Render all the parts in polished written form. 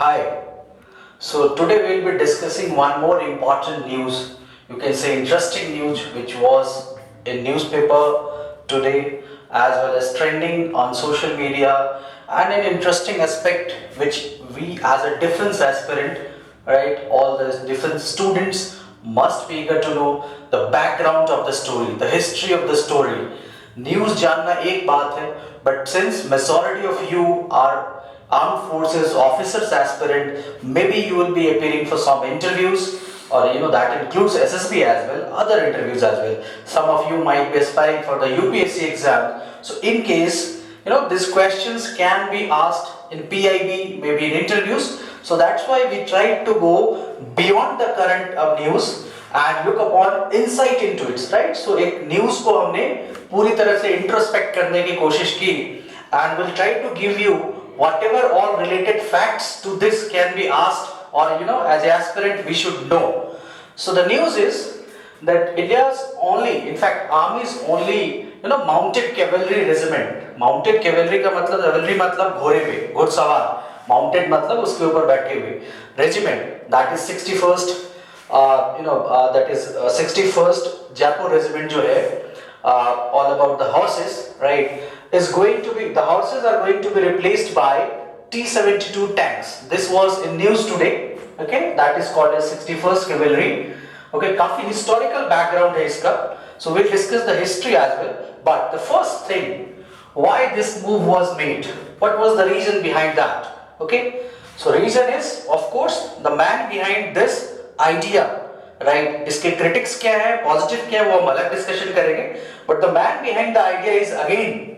Hi. So today we'll be discussing one more important news. You can say interesting news which was in newspaper today as well as trending on social media, and an interesting aspect which we as a defense aspirant, right, all the defense students must be eager to know the background of the story, the history of the story. News जानना एक बात है, but since majority of you are armed forces officers aspirant, maybe you will be appearing for some interviews, or that includes SSB as well, other interviews as well. Some of you might be aspiring for the UPSC exam. So in case these questions can be asked in PIB, maybe in interviews. So that's why we tried to go beyond the current news and look upon insight into it, right? So एक news को हमने पूरी तरह से introspect करने की कोशिश की, and we'll try to give you whatever all related facts to this can be asked, or as an aspirant we should know. So the news is that India's only, in fact Army's only mounted cavalry regiment. Mounted cavalry का मतलब, cavalry मतलब घोड़े पे घुड़सवार, mounted मतलब उसके ऊपर बैठे हुए, regiment, that is 61st that is 61st Jaipur regiment जो है, all about the horses, right, is going to be, the horses are going to be replaced by T-72 tanks. This was in news today. Okay, that is called as 61st cavalry. Okay, काफी historical background है इसका, so we'll discuss the history as well. But the first thing, why this move was made, what was the reason behind that? Okay, so reason is of course the man behind this idea, right? इसके critics क्या है, positive क्या है, वो हम अलग discussion करेंगे. But the man behind the idea is again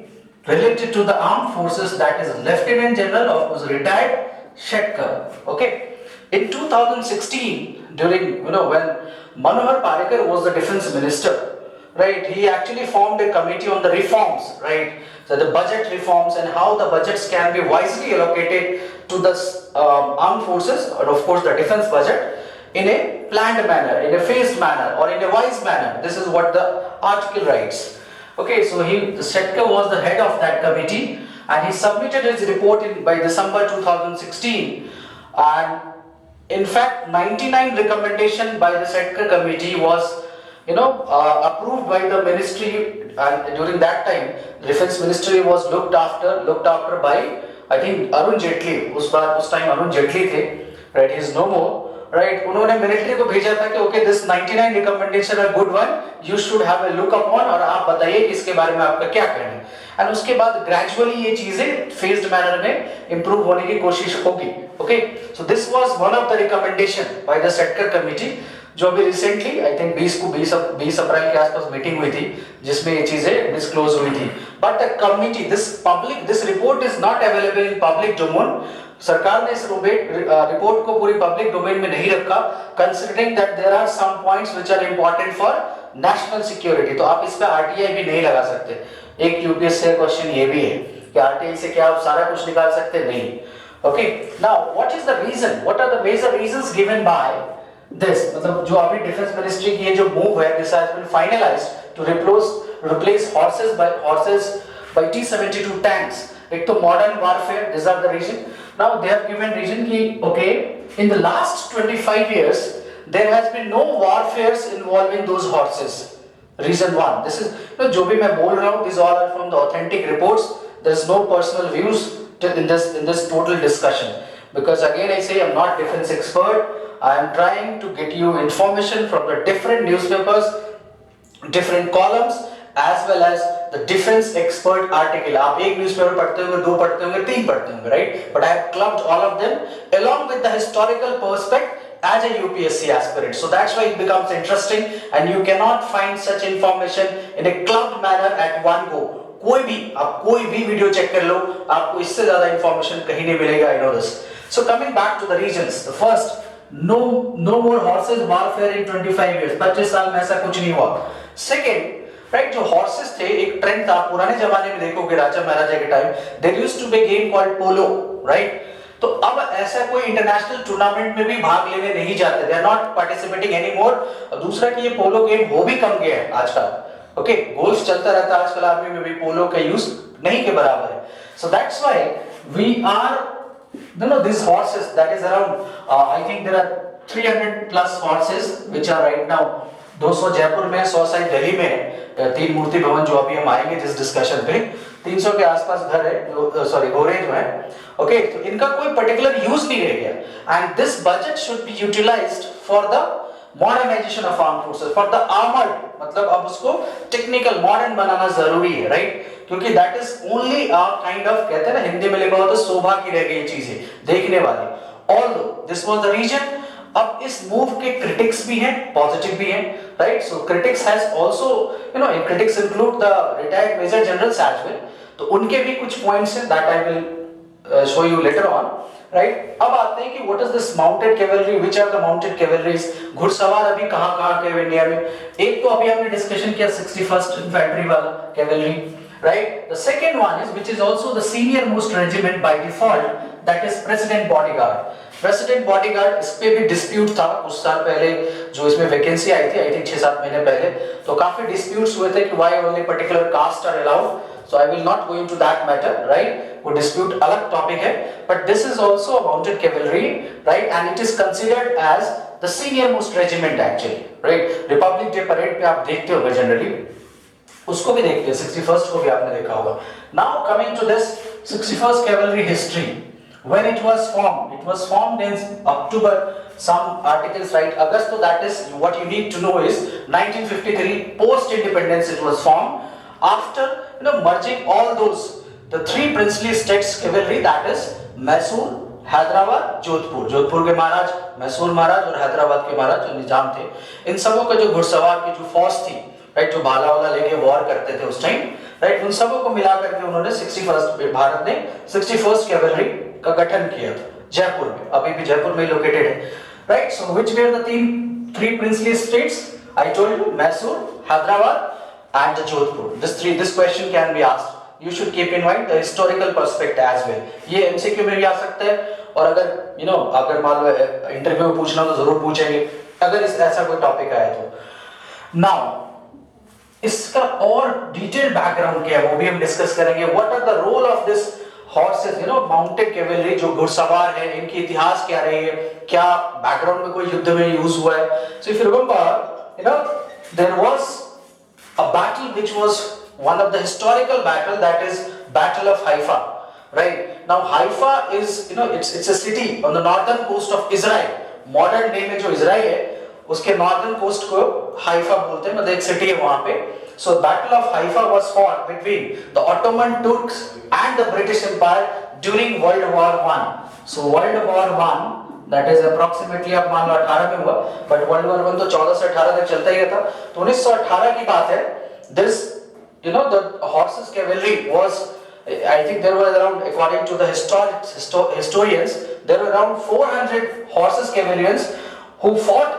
related to the armed forces, that is Lieutenant General of was retired Shetkar. Okay, in 2016, during when Manohar Parrikar was the defense minister, right, he actually formed a committee on the reforms, right? So the budget reforms and how the budgets can be wisely allocated to the armed forces, and of course the defense budget, in a planned manner, in a phased manner, or in a wise manner. This is what the article writes. Okay, so Shetkar was the head of that committee, and he submitted his report by December 2016. And in fact, 99 recommendation by the Shetkar committee was approved by the ministry, and during that time, defense ministry was looked after by, I think, Arun Jaitley. उस time Arun Jaitley थे, right? He is no more. Right, उन्होंने military को भेजा था कि okay this 99 recommendation are good one, you should have a look upon, और आप बताइए कि इसके बारे में आपका क्या कहना है. एंड उसके बाद ग्रेजुअली ये चीजें फेज्ड मैनर में इंप्रूव होने की कोशिश होगी. Okay, so this was one of the recommendation by the Shetkar committee, जो अभी रिसेंटली आई थिंक 20 अप्रैल के आसपास मीटिंग हुई थी जिसमें ये चीजें डिस्क्लोज हुई थी. But the committee, this report is not available in public domain. सरकार ने इस रिपोर्ट को पूरी पब्लिक डोमेन में नहीं रखा, considering that there are some points which are important for national security. तो आप इस पे आरटीआई भी नहीं लगा सकते. एक यूपीएससी का क्वेश्चन ये भी है कि आरटीआई से क्या आप सारा कुछ निकाल सकते? नहीं. Okay, now what is the reason, what are the major reasons given by this, मतलब जो अभी डिफेंस मिनिस्ट्री की ये जो मूव है, this has been finalized to replace horses by T-72 tanks. एक तो modern warfare, this are the reason. Now they have given reason कि okay, in the last 25 years there has been no warfares involving those horses. Reason one, this is जो भी मैं बोल रहा हूँ, these all are from the authentic reports. There is no personal views in this total discussion, because again I say I'm not defense expert. I am trying to get you information from the different newspapers, different columns, as well as the defense expert article. आप एक newspaper पढ़ते होंगे, दो पढ़ते होंगे, तीन पढ़ते होंगे, right? But I have clubbed all of them along with the historical perspective as a UPSC aspirant. So that's why it becomes interesting, and you cannot find such information in a clubbed manner at one go. आप कोई भी video check कर लो, आपको इससे ज्यादा information कहीं नहीं मिलेगा. I know this. So coming back to the reasons, the first, no more horses warfare in 25 years. 25 साल में ऐसा कुछ नहीं हुआ. Second, राइट, जो हॉर्सेस थे, एक ट्रेंड था पुराने जमाने में, देखोगे राजा महाराजा के time, there used to be game called polo, right? तो अब ऐसा कोई इंटरनेशनल टूर्नामेंट में भी भाग लेने नहीं जाते, they are not participating anymore. और दूसरा कि ये पोलो गेम हो भी कम गया है आजकल. ओके, गोल्फ चलता रहता है आजकल आर्मी में भी, पोलो का यूज नहीं के बराबर है. So that's why we are No, these horses, that is around, I think there are 300 plus horses which are right now 200 Jaipur में, 100 शायद दिल्ली में है। तीन मूर्ति भवन जो अभी हम आएंगे जिस डिस्कशन पे, 300 के आसपास घर है जो, सॉरी घोड़े जो है, ओके। तो इनका कोई पर्टिकुलर यूज नहीं रह गया, and this budget should be utilised for the modernisation of arm forces, for the armoured, मतलब अब उसको टेक्निकल मॉडर्न बनाना जरूरी है, राइट? क्योंकि that is only a kind of, कहते हैं ना हिंदी में लिखा हो तो शोभा की रह गई चीजें देखने वाली। Although this was the reason. अब इस मूव के क्रिटिक्स भी हैं, पॉजिटिव भी हैं, right? So critics has also, you know, critics include the retired major generals as well, तो उनके भी कुछ पॉइंट्स हैं that I will show you later on, right? अब आते हैं कि what is this mounted cavalry, which are the mounted cavalries, घुड़सवार अभी कहां-कहां के इंडिया में। एक तो अभी हमने डिस्कशन किया 61st इन्फेंट्री वाला cavalry, right? The second one is, which is also the senior most regiment by default, that is president bodyguard. President bodyguard, इस पे भी dispute था कुछ साल पहले, जो इसमें वैकेंसी आई थी, I think 6-7 महीने पहले, तो काफी disputes हुए थे कि why only particular caste are allowed. So I will not go into that matter, right? वो dispute अलग topic है, but this is also a mounted cavalry, right? And it is considered as the senior most regiment actually, right? Republic Day parade पे आप देखते होंगे generally, उसको भी देखते हैं, 61st को भी आपने देखा होगा। Now coming to this 61st cavalry history, when it was formed in October, some articles write August, so that is what you need to know is 1953, post independence it was formed, after, you know, merging all those, the three princely states cavalry, that is Mysore, Hyderabad, Jodhpur, Jodhpur के महाराज, मैसूर महाराज और हैदराबाद के महाराज जो निजाम थे, इन सबों का जो घुड़सवार की जो फौज थी, राइट, जो भाला वाला लेके वॉर करते थे उस टाइम, राइट, उन सबों को मिला करके उन्होंने 61st, भारत ने 61st कैवलरी का गठन किया था जयपुर में, अभी भी जयपुर में लोकेटेड है, right? So which were the three princely states I told you, Mysore, Hyderabad and Jodhpur. This question can be asked, you should keep in mind the historical perspective as well, ये MCQ में भी आ सकता है, और अगर you know, अगर मान लो इंटरव्यू में पूछना तो जरूर पूछेंगे अगर ऐसा कोई टॉपिक आया तो। नाउ इसका और डिटेल बैकग्राउंड क्या है वो भी हम डिस्कस करेंगे। What are the role of this horses, you know, mounted cavalry जो घुड़सवार है, इनकी इतिहास क्या रही है, क्या बैकग्राउंड में कोई युद्ध में यूज हुआ है। So if you remember, you know, there was a battle which was one of the historical battle, that is Battle of Haifa, right? Now Haifa is, you know, it's a city on the northern coast of Israel. Modern day में जो Israel है उसके northern coast को Haifa बोलते हैं, मतलब एक city है वहां पे। So Battle of Haifa was fought between the Ottoman Turks and the British Empire during World War I. So World War I, that is approximately आप मान लो 18 में हुआ, but World War I तो 14 से 18 तक चलता ही था। तो 1918 की बात है। This, you know, the horses cavalry was, I think there were around, according to the historians, there were around 400 horses cavalryans who fought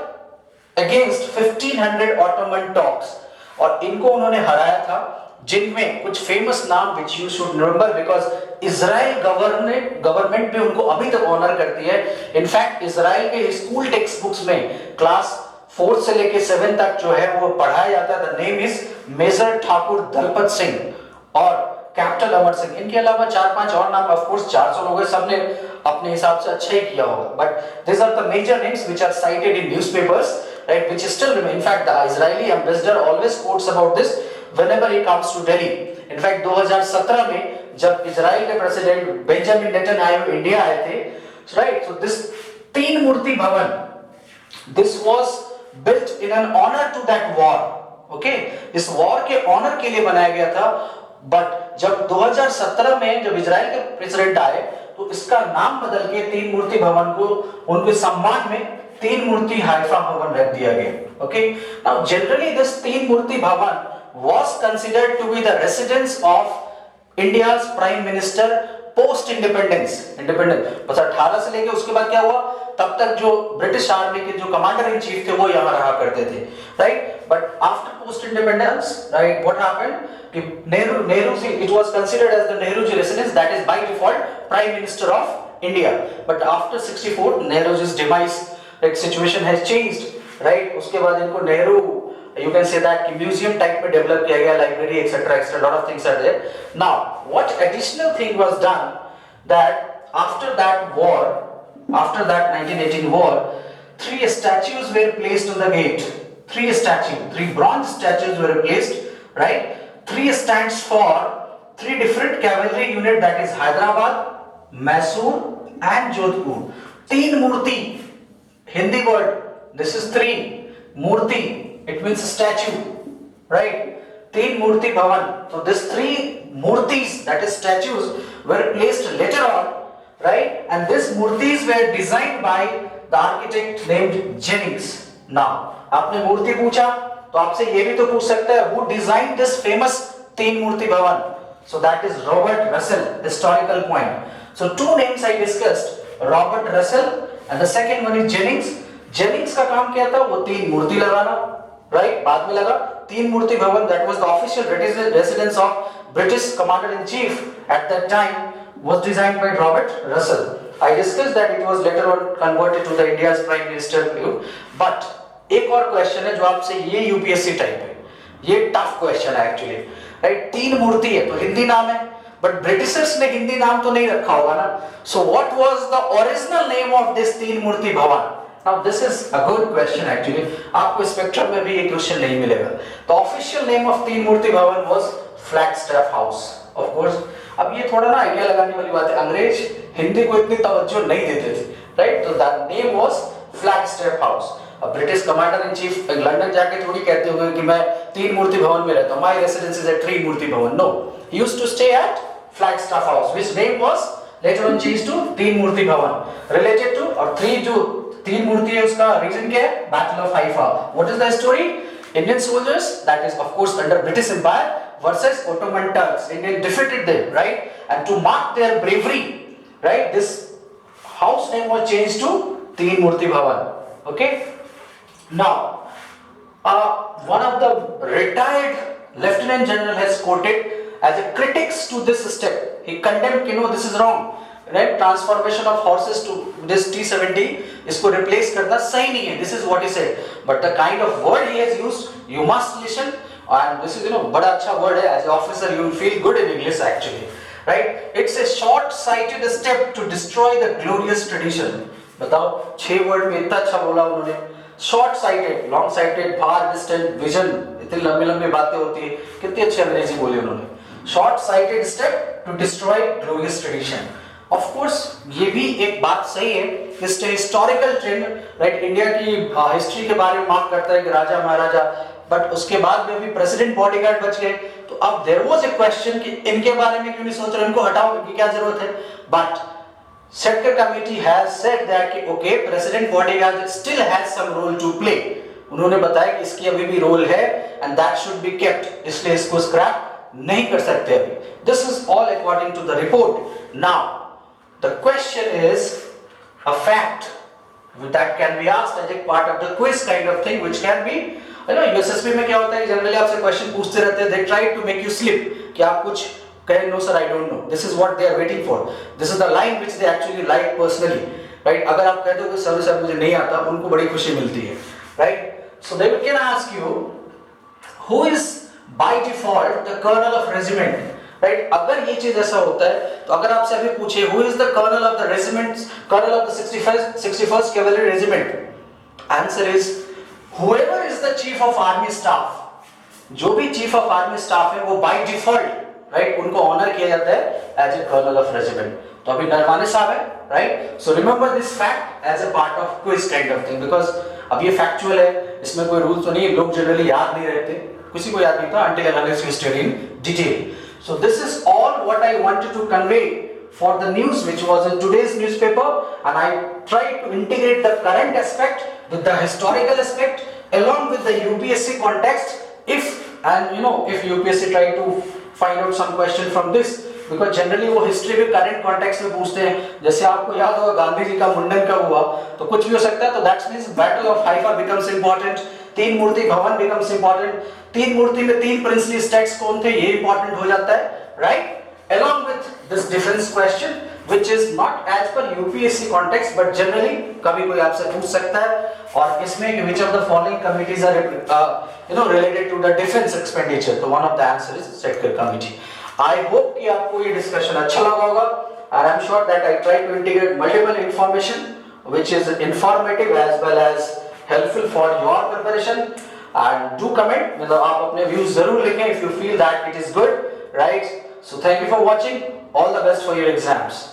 against 1500 Ottoman Turks, और इनको उन्होंने हराया था, जिनमें कुछ फेमस नाम which you should remember because Israel government भी उनको अभी तक ऑनर करती है। इनफैक्ट इजराइल के स्कूल टेक्स्ट बुक्स में क्लास 4 से लेके 7 तक जो है वो पढ़ाया जाता है। The name is major Thakur Dalpat Singh और कैप्टन अमर सिंह। इनके अलावा 4-5 और नाम, ऑफ कोर्स 400 लोग हैं, सबने अपने हिसाब से अच्छा ही किया होगा, but this are the major names which are cited in newspapers, right, which still remain. In fact the Israeli ambassador always quotes about this whenever he comes to Delhi. In fact 2017 में जब इजराइल के प्रेसिडेंट बेंजामिन नेतन्याहू इंडिया आए थे, right, so this तीन मूर्ति भवन, this was built in an honor to that war, okay? इस war के honour के लिए बनाया गया था, बट जब 2017 में जब इजराइल के प्रेसिडेंट आए तो इसका नाम बदल के तीन मूर्ति भवन को उनके सम्मान में तीन मूर्ति हाइफा भवन रख दिया गया, okay? Now generally this तीन मूर्ति भवन was considered to be the residence of India's prime minister post independence. बस 18 से लेके उसके बाद क्या हुआ, तब तक जो ब्रिटिश आर्मी के जो कमांडर इन चीफ थे वो यहाँ रहा करते थे, right? But after post independence, right, what happened कि Nehru ji, it was considered as the Nehru ji residence, that is by default prime minister of India. But after 64 Nehru जी's demise, like situation has changed, right? उसके बाद इनको Nehru, you can say that कि museum type में develop किया गया, library etcetera etcetera, lot of things are there. Now what additional thing was done, that after that war, after that 1918 war, three statues were placed on the gate. Three bronze statues were placed, right? Three stands for three different cavalry unit, that is Hyderabad, Mysore and Jodhpur. Teen Murti, Hindi word, this is three. Murti, it means statue, right? Teen Murti Bhavan. So these three murtis, that is statues, were placed later on, right? And these murtis were designed by the architect named Jennings. Now, आपने मूर्ति पूछा तो आपसे ये भी तो पूछ सकता है, who designed this famous तीन मूर्ति भवन? So that is Robert Russell. Historical point. So two names I discussed, Robert Russell and the second one is Jennings. Jennings का काम क्या था? वो तीन मूर्ति लगाना, right? बाद में लगा तीन मूर्ति भवन, that was the official residence of British Commander in Chief at that time, was designed by Robert Russell. I discussed that it was later on converted to the India's Prime Minister view. But एक और question है जो आपसे ये UPSC type है, ये tough question है actually, right? तीन मूर्ति है तो हिंदी नाम है, बट ब्रिटिशर्स ने हिंदी नाम तो नहीं रखा होगा ना. So what was the original name of this तीन मूर्ति भवन? Now this is a good question actually, आपको स्पेक्ट्रम में भी ये क्वेश्चन नहीं मिलेगा. द ऑफिशियल नेम ऑफ तीन मूर्ति भवन was flagstaff house. Of course अब ये थोड़ा ना आइडिया लगाने वाली बात है, अंग्रेज हिंदी को इतनी तवज्जो नहीं देते थे, राइट? तो that name was flagstaff house. British commander in chief London जाके थोड़ी कहते होंगे कि मैं तीन मूर्ति भवन में रहता हूं, my residence is at three Murti Bhavan. No, he used to stay at flagstaff house, which name was later on changed to Teen Murti भवन. रिलेटेड टू, और थ्री जो तीन मूर्ति है उसका रीजन क्या है? Battle of Haifa. What is the story? Indian soldiers, that is of course under British empire versus Ottoman Turks. India defeated them, right? And to mark their bravery, right, this house name was changed to Teen Murti Bhavan. Okay. Now, one of the retired lieutenant general has quoted as a critics to this step. He condemned, this is wrong, right? Transformation of horses to this T-70, इसको replace करना सही नहीं है. This is what he said. But the kind of word he has used, you must listen. And this is, बड़ा अच्छा word है. As an officer, you will feel good in English actually, right? It's a short-sighted step to destroy the glorious tradition. बताओ, 6 word में इतना अच्छा बोला उन्होंने. Short-sighted, long-sighted, far-distant vision, इतनी लंबी बातें होती है, कितनी अच्छी अंग्रेजी बोली उन्होंने. Short-sighted step to destroy glorious tradition. Of course, ये भी एक बात सही है. इस historical trend, right? इंडिया की हिस्ट्री के बारे में मार्क करता है कि राजा महाराजा, बट उसके बाद में भी प्रेसिडेंट बॉडीगार्ड बच गए. तो अब देयर वाज अ क्वेश्चन कि इनके बारे में क्यों नहीं सोच रहे, इनको हटाओ, इनकी क्या जरूरत है. But sector committee has said that कि okay, president bodyguard still has some role to play. उन्होंने बताया कि इसकी अभी भी रोल है and that should be kept, इसलिए इसको स्क्रैप नहीं कर सकते अभी. This is all according to the report. Now the question is a fact that can be asked as a part of the quiz kind of thing, which can be, यूएसएसपी में क्या होता है, जनरली आपसे question पूछते रहते हैं, they try to make you slip कि आप कुछ कहें, no sir I don't know. This is what they are waiting for. This is the line which they actually like personally, right? अगर आप कहते हो कि सर मुझे नहीं आता, उनको बड़ी खुशी मिलती है, right? So they can ask you, who is by default the colonel of regiment, right? अगर ये चीज ऐसा होता है तो अगर आपसे अभी पूछे who is the colonel of the regiment, colonel of the 61st cavalry regiment, answer is whoever is the chief of army staff. जो भी chief of army staff है वो by default, right, उनको ऑनर किया जाता है as a colonel of regiment. तो अभी नरवाने साहब है, right? So remember this fact as a part of quiz kind of thing, because अब ये factual है, इसमें कोई रूल तो नहीं है, लोग जनरली याद नहीं रहते, किसी को याद नहीं था until analysis history in detail. So this is all what I wanted to convey for the news which was in today's newspaper, and I tried to integrate the current aspect with the historical aspect along with the UPSC context, if UPSC try to find out some question from this, because generally वो history भी current context में पूछते हैं. जैसे आपको याद होगा गांधी जी का मुंडन कब हुआ, तो कुछ भी हो सकता है, तो that means Battle of Haifa becomes important, तीन मूर्ति भवन becomes important, तीन मूर्ति में तीन princely states कौन थे ये important हो जाता है, right? Along with this defense question which is not as per UPSC context but generally कभी कोई आपसे पूछ सकता है, और इसमें which of the following committees are related to the defense expenditure, तो one of the answer is Setker committee. I hope कि आपको ये discussion अच्छा लगा होगा. and I'm sure that I try to integrate multiple information which is informative as well as helpful for your preparation. And do comment, मतलब आप अपने views जरूर लिखें if you feel that it is good, right? So thank you for watching. All the best for your exams.